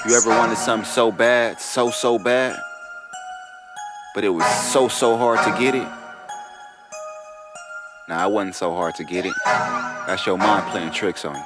You ever wanted something so bad, so bad, but it was so hard to get it? Nah, it wasn't so hard to get it. That's your mind playing tricks on you.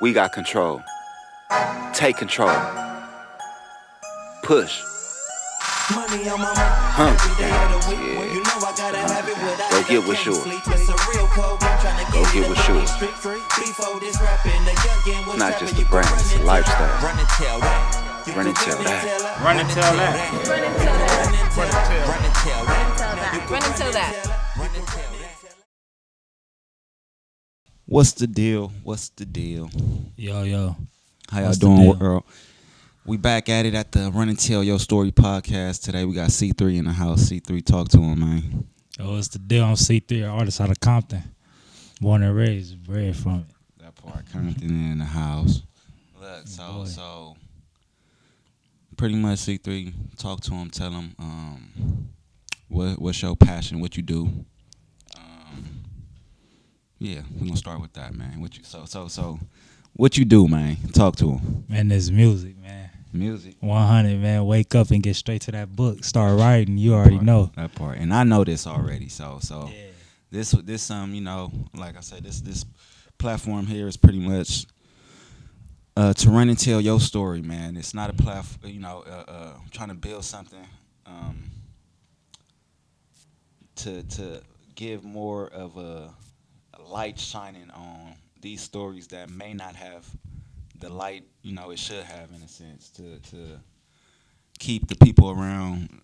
We got control. Take control. Push. Money on my mind every day of the week. Yeah. You know I gotta have it without Go it, get I what's can't yours. sleep. It's a real code. I'm trying to Go get get it what's in the yours. street. Before this rapping, the youngin' was Not trapping. just a You can brand, run it's a and tell lifestyle. that. Run and tell that. You Run and can tell that. Run and tell that. Run and tell that. Run and tell that. Run and tell that. Run until that. Run and tell that. What's the deal? What's the deal? Yo. How y'all What's the doing, deal? world? We back at it at the Run and Tell Your Story podcast. Today we got C3 in the house. C3, talk to him, man. Oh, it's the deal. I'm C3, artist out of Compton. Born and raised, bred from it. That part, Compton in the house. Look, Boy. so pretty much C3, talk to him, tell him what's your passion, what you do. Yeah, we're gonna start with that, man. What you do, man? Talk to him. Man, this music, man. Music. 100, man. Wake up and get straight to that book. Start writing. You already know. That part, and I know this already. So Yeah. this you know, like I said, this platform here is pretty much to run and tell your story, man. It's not a platform, you know, trying to build something to give more of a light shining on these stories that may not have the light, you know, it should have, in a sense, to keep the people around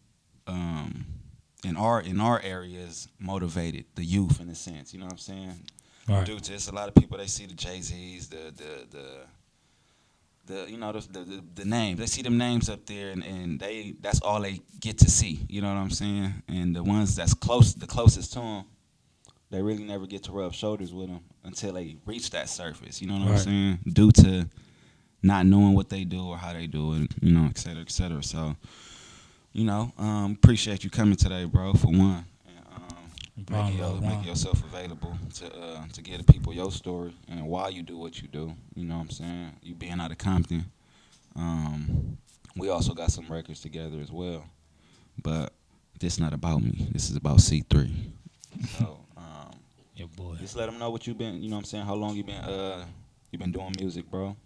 in our areas motivated, the youth, in a sense, you know what I'm saying? Right. Due to it's a lot of people, they see the Jay-Z's, the you know, the names, they see them names up there, and that's all they get to see, you know what I'm saying? And the ones the closest to them, they really never get to rub shoulders with them until they reach that surface, you know what I'm Right. saying? Due to not knowing what they do or how they do it, you know, et cetera, et cetera. So, you know, appreciate you coming today, bro, for one. And making yourself available to give the people your story and why you do what you do, you know what I'm saying? You being out of Compton. We also got some records together as well. But this not about me. This is about C3. So, Your boy. just let them know what you've been, you know what I'm saying, how long you been doing music, bro.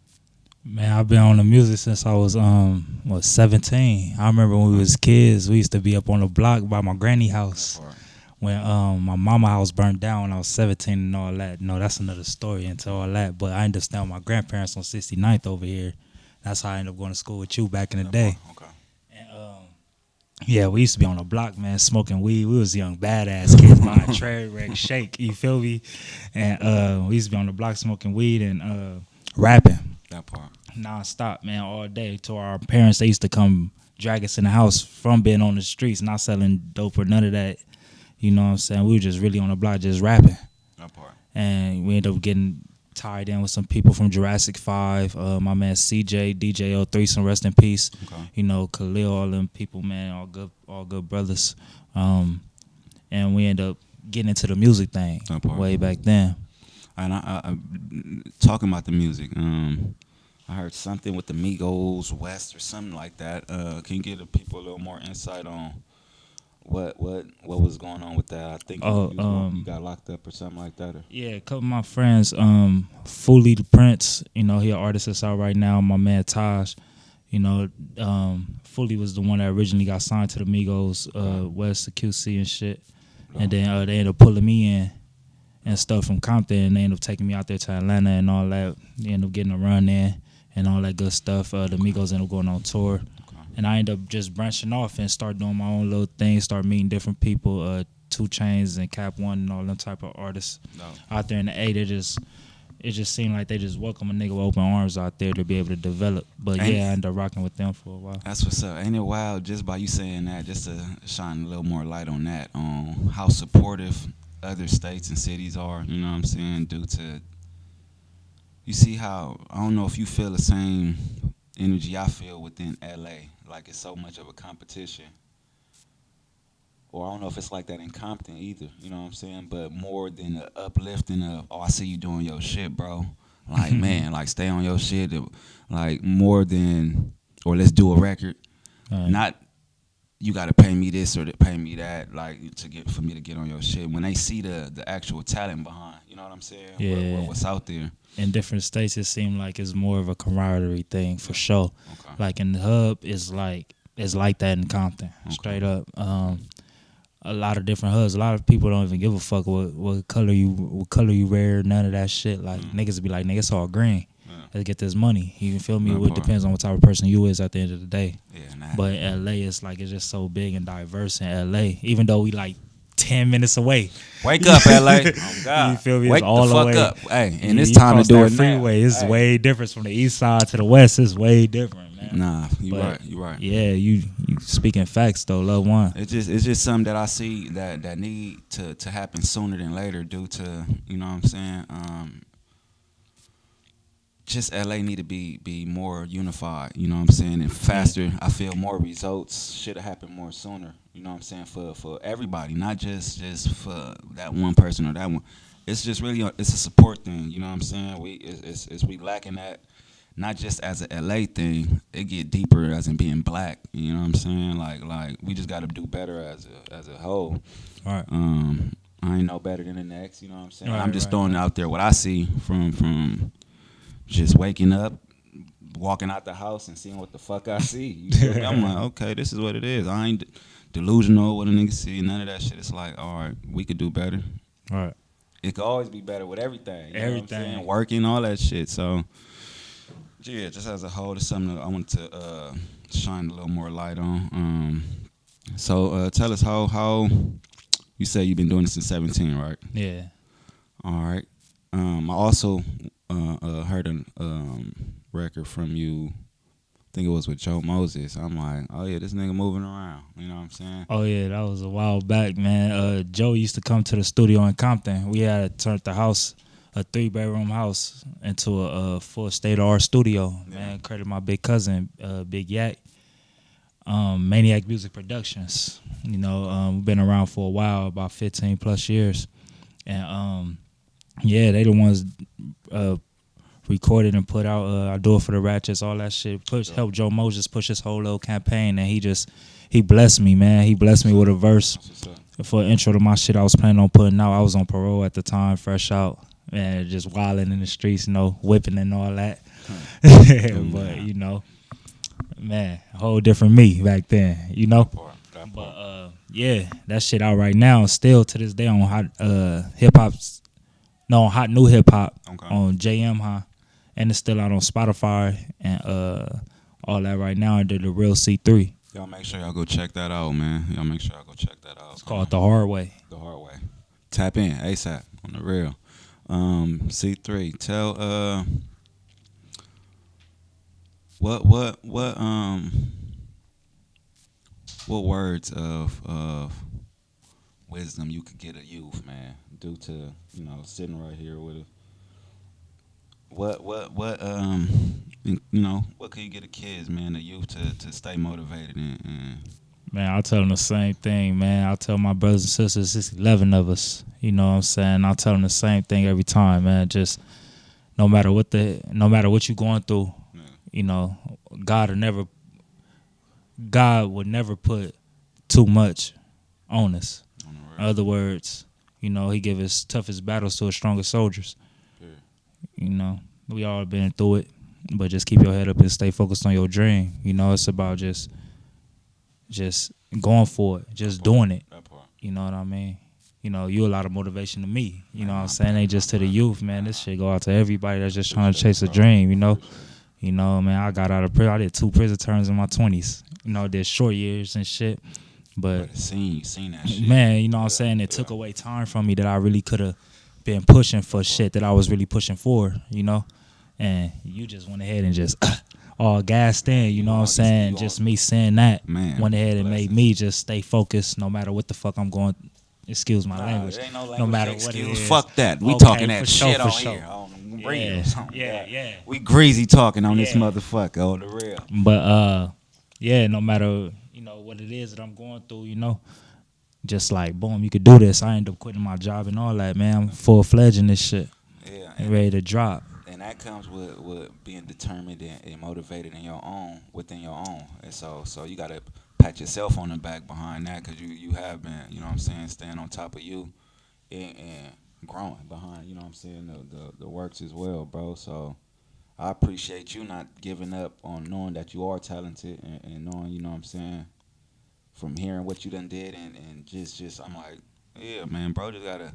Man, I've been on the music since I was 17. I remember when we was kids, we used to be up on the block by my granny house. When my mama house burned down when I was 17 and all that. No, that's another story into all that. But I ended up staying with my grandparents on 69th over here. That's how I ended up going to school with you back in the day. Okay. And yeah, we used to be on the block, man, smoking weed. We was young badass kids buying Trey Reg Shake, you feel me? And we used to be on the block smoking weed and rapping That part. non-stop, man, all day. To our parents, they used to come drag us in the house from being on the streets, not selling dope or none of that. You know what I'm saying? We were just really on the block just rapping. That part. And we ended up getting tied in with some people from Jurassic 5, my man CJ, DJ 03, some rest in peace. Okay. You know, Khalil, all them people, man, all good brothers. And we ended up getting into the music thing That part. way back then. And I talking about the music, I heard something with the Migos West or something like that. Can you give the people a little more insight on what was going on with that? I think you got locked up or something like that. Or? Yeah, a couple of my friends, Fully the Prince, you know, he an artist that's out right now. My man Taj, you know, Fully was the one that originally got signed to the Migos, West, the QC and shit. And then they ended up pulling me in and stuff from Compton, and they ended up taking me out there to Atlanta and all that. They ended up getting a run in and all that good stuff. The Migos ended up going on tour. And I ended up just branching off and start doing my own little thing, start meeting different people, 2 Chainz and Cap One and all them type of artists out there in the A. It just seemed like they just welcome a nigga with open arms out there to be able to develop. But yeah, I ended up rocking with them for a while. That's what's up. Ain't it wild just by you saying that, just to shine a little more light on that, on how supportive other states and cities are, you know what I'm saying, due to, you see how, I don't know if you feel the same energy I feel within LA, like it's so much of a competition. Or I don't know if it's like that in Compton either, you know what I'm saying? But more than the uplifting of, oh, I see you doing your shit, bro. Like, man, like stay on your shit. Like more than, or let's do a record. Right. Not you got to pay me this or to pay me that, like for me to get on your shit. When they see the actual talent behind, you know what I'm saying? Yeah. What's out there. In different states, it seemed like it's more of a camaraderie thing for sure. Okay. Like in the hub, it's like that in Compton, Okay. straight up. A lot of different hubs. A lot of people don't even give a fuck what color you wear. None of that shit. Like niggas be like, nigga, it's all green. Yeah. Let's get this money. You feel me? That It part. depends on what type of person you is at the end of the day. Yeah, nah. But LA, it's like it's just so big and diverse in LA. Even though we like 10 minutes away. Wake up, LA. Oh, God. You feel me? Wake It's all the fuck way up. Hey, and You it's time to cross do that it now. freeway. It's Hey. way different from the east side to the west. It's way different, man. Nah, you But, right. You right. Yeah, you speaking facts though, love one. It's just something that I see that need to happen sooner than later due to, you know what I'm saying? Just LA need to be more unified, you know what I'm saying, and faster. I feel more results should have happened more sooner, you know what I'm saying, for everybody, not just for that one person or that one. It's just really it's a support thing, you know what I'm saying. We lacking that, not just as a LA thing. It get deeper as in being black, you know what I'm saying. Like we just got to do better as a whole. All right. I ain't no better than the next, you know what I'm saying. Right, I'm just right, throwing out there what I see from just waking up, walking out the house and seeing what the fuck I see. You feel me? I'm like, okay, this is what it is. I ain't delusional what a nigga see, none of that shit. It's like, all right, we could do better. All right. It could always be better with everything. You know what I'm Everything. saying? Working, all that shit. So, yeah, just as a whole, it's something that I want to shine a little more light on. So tell us how you say you've been doing this since 17, right? Yeah. All right. I also heard a record from you. I think it was with Joe Moses. I'm like, oh yeah, this nigga moving around. You know what I'm saying? Oh yeah, that was a while back, man. Joe used to come to the studio in Compton. We had turned the house, a 3-bedroom house, into a full state-of-art studio. Yeah. Man, credit my big cousin, Big Yak. Maniac Music Productions. You know, we've been around for a while, about 15 plus years. And yeah, they the ones recorded and put out I Do It For The Ratchets, all that shit. Helped Joe Moses push his whole little campaign, and he blessed me, man. He blessed me with a verse for an intro to my shit I was planning on putting out. I was on parole at the time, fresh out, and just wilding in the streets, you know, whipping and all that. But, you know, man, a whole different me back then, you know. But yeah, that shit out right now. Still to this day on hot hot new hip hop on JM High, and it's still out on Spotify and all that right now under the Real C3. Y'all make sure y'all go check that out, man. Y'all make sure y'all go check that out. It's called The Hard Way. The Hard Way. Tap in ASAP on the real. C3. Tell what words of wisdom you could get a youth, man, due to, you know, sitting right here with a you know, what could you get a kids, man, a youth to stay motivated and Man, I'll tell them the same thing, man. I'll tell my brothers and sisters, it's 11 of us, you know what I'm saying? I'll tell them the same thing every time, man. Just no matter what you're going through, yeah. you know, God would never put too much on us. In other words, you know, he give his toughest battles to his strongest soldiers. Yeah. You know, we all been through it, but just keep your head up and stay focused on your dream. You know, it's about just going for it, just doing it. That part. You know what I mean? You know, you a lot of motivation to me. You know what I'm saying? Ain't just to the youth, man. This shit go out to everybody that's just trying to chase a dream, you know? You know, man, I got out of prison. I did 2 prison terms in my 20s. You know, did short years and shit. But you seen that shit. man, you know what I'm saying? It took away time from me that I really could have been pushing for shit that I was really pushing for, you know? And you just went ahead and just all gassed in, you know what I'm saying? Just me saying that went ahead and made me just stay focused no matter what the fuck I'm going. Excuse my language. Ain't no, no matter what it is. Fuck that. We Okay, talking that for shit sure, on for sure. here. On the Yeah, real. yeah. We greasy talking on this Yeah. motherfucker on the real. But yeah, no matter, you know, what it is that I'm going through, you know, just like boom, you could do this. I end up quitting my job and all that, man. I'm full-fledged in this shit. Yeah. And ready to drop. And that comes with being determined and motivated in your own within your own. And so you gotta pat yourself on the back behind that because you have been, you know what I'm saying, staying on top of you and growing behind, you know what I'm saying, the works as well, bro. So I appreciate you not giving up on knowing that you are talented and knowing, you know what I'm saying, from hearing what you done did and just I'm like, yeah, man, bro, just gotta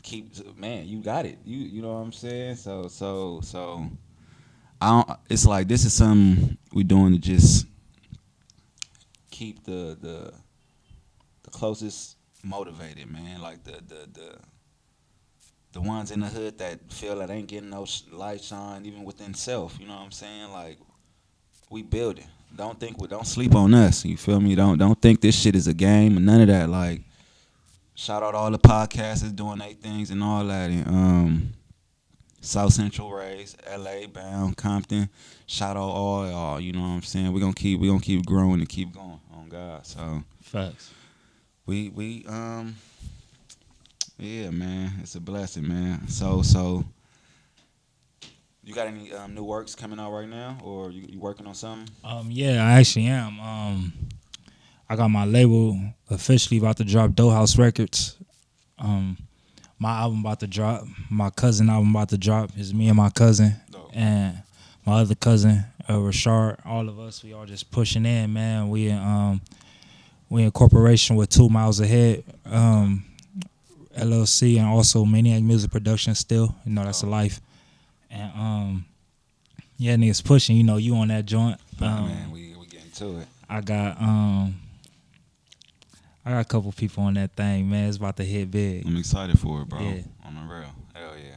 keep, man, you got it. You know what I'm saying? So I don't, it's like this is something we doing to just keep the closest motivated, man. Like the ones in the hood that feel that ain't getting no light shine even within self. You know what I'm saying? Like we building. Don't sleep on us. You feel me? Don't think this shit is a game or none of that. Like shout out all the podcasters doing their things and all that. And South Central Rays, LA bound, Compton. Shout out all y'all. You know what I'm saying? We're gonna keep growing and keep going on God. So Facts. we yeah, man, it's a blessing, man. So you got any new works coming out right now, or you working on something? Yeah, I actually am. I got my label officially about to drop, Dough House Records. My album about to drop. My cousin album about to drop. It's me and my cousin and my other cousin, Rashard. All of us, we all just pushing in, man. We in corporation with 2 Miles Ahead, LLC, and also Maniac Music Production. Still, you know that's a life. And yeah, niggas pushing. You know, you on that joint. Man, we getting to it. I got a couple people on that thing, man. It's about to hit big. I'm excited for it, bro. Yeah. On the real. Hell yeah.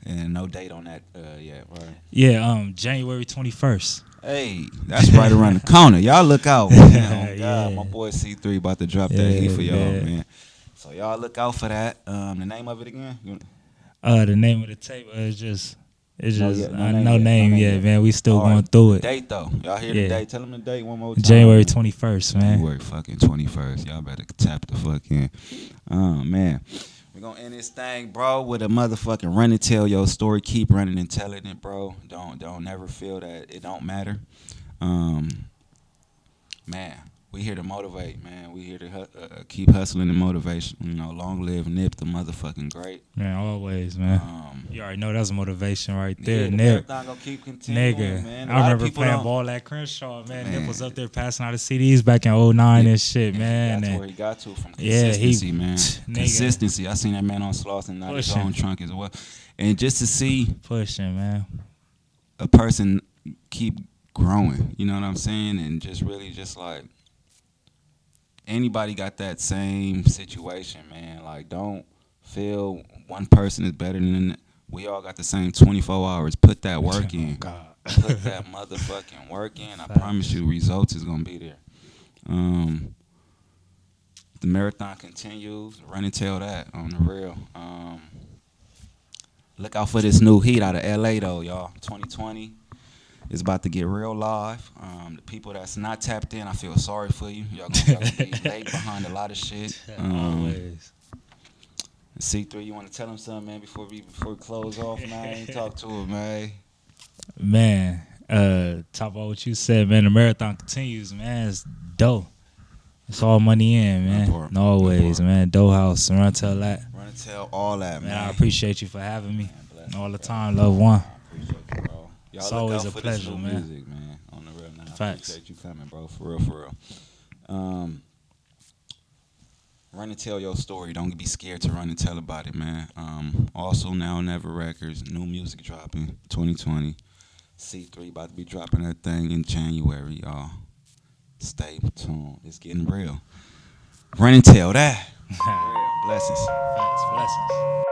And no date on that yet, right? Yeah, January 21st. Hey, that's right around the corner. Y'all look out, man. Oh, God, Yeah. my boy C3 about to drop that heat for y'all, man. So y'all look out for that. The name of it again? The name of the tape is just no name name yet. yet, man. We still All going right. through it. Date though. Y'all hear Yeah. the date? Tell them the date one more time. January 21st, man. January fucking 21st. Y'all better tap the fuck in. Oh, man. We're going to end this thing, bro, with a motherfucking run and tell your story. Keep running and telling it, bro. Don't never feel that it don't matter. Man, we here to motivate, man. We here to keep hustling and motivation. You know, long live Nip, the motherfucking great. Man, always, man. You already know that's motivation right there, Yeah, the Nip. marathon gonna keep continuing, Nigga, man. A I lot of remember people playing don't- ball at Crenshaw, man. Nip was up there passing out the CDs back in 09 and shit, man. That's And where he got to from Yeah, consistency, man. nigga. Consistency. I seen that man on Slauson, not his Pushing. own trunk as well. And just to see pushing, man. a person keep growing, you know what I'm saying? And just really just like anybody got that same situation, man. Like don't feel one person is better than we all got the same 24 hours. Put that work in. God. Put that motherfucking work in. I promise you results is gonna be there. The marathon continues. Run and tell that on the real. Look out for this new heat out of LA though, y'all. 2020 is about to get real live. The people that's not tapped in, I feel sorry for you. Y'all gonna be late behind a lot of shit. Always. C3, you want to tell him something, man, before we close off, man? Talk to him, man. Man, talk about what you said, man. The marathon continues, man. It's dope. It's all money in, man. Important. Always, man. Dough House. Run tell that. Run and tell all that, Man, man. I appreciate you for having me. Man, bless All you, the bro. time. Love one. I appreciate you, bro. Y'all It's look always out a for pleasure, this new man. music, man. On the real, man. I Facts. appreciate you coming, bro. For real, for real. Run and tell your story. Don't be scared to run and tell about it, man. Also, Now Never Records, new music dropping 2020. C3 about to be dropping that thing in January, y'all. Stay tuned. It's getting real. Run and tell that. Real. Blessings. Facts, blessings.